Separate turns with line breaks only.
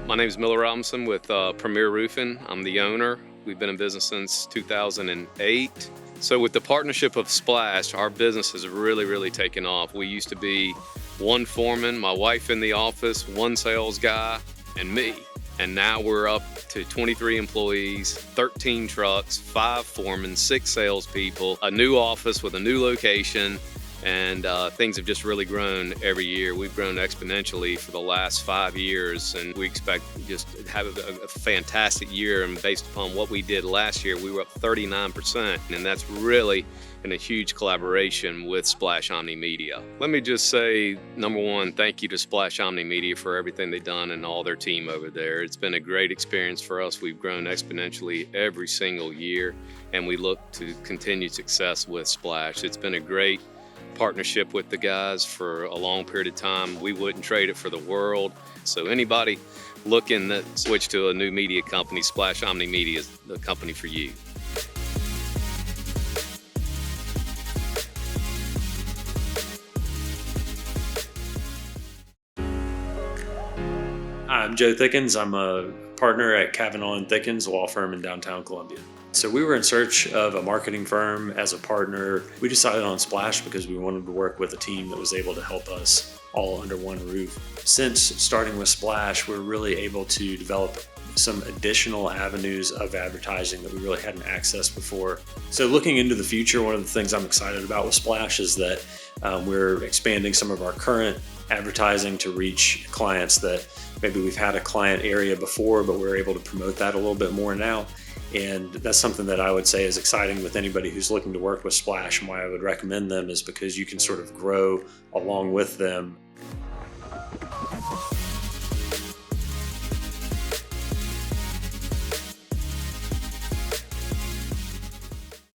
My name is Miller Robinson with Premier Roofing. I'm the owner. We've been in business since 2008. So with the partnership of Splash, our business has really taken off. We used to be one foreman, my wife in the office, one sales guy, and me. And now we're up to 23 employees, 13 trucks, 5 foremen, 6 salespeople, a new office with a new location, and things have just really grown every year. We've grown exponentially for the last 5 years, and we expect just to have a fantastic year. And based upon what we did last year, we were up 39%, and that's really in a huge collaboration with Splash Omnimedia. Let me just say, number one, thank you to Splash Omnimedia for everything they've done and all their team over there. It's been a great experience for us. We've grown exponentially every single year, and we look to continued success with Splash. It's been a great partnership with the guys for a long period of time. We wouldn't trade it for the world. So anybody looking to switch to a new media company, Splash Omnimedia is the company for you.
Hi, I'm Joe Thickens. I'm a partner at Cavanaugh-Thickens, a law firm in downtown Columbia. So we were in search of a marketing firm as a partner. We decided on Splash because we wanted to work with a team that was able to help us all under one roof. Since starting with Splash, we're really able to develop some additional avenues of advertising that we really hadn't accessed before. So looking into the future, one of the things I'm excited about with Splash is that we're expanding some of our current advertising to reach clients that maybe we've had a client area before, but we're able to promote that a little bit more now. And that's something that I would say is exciting with anybody who's looking to work with Splash, and why I would recommend them is because you can sort of grow along with them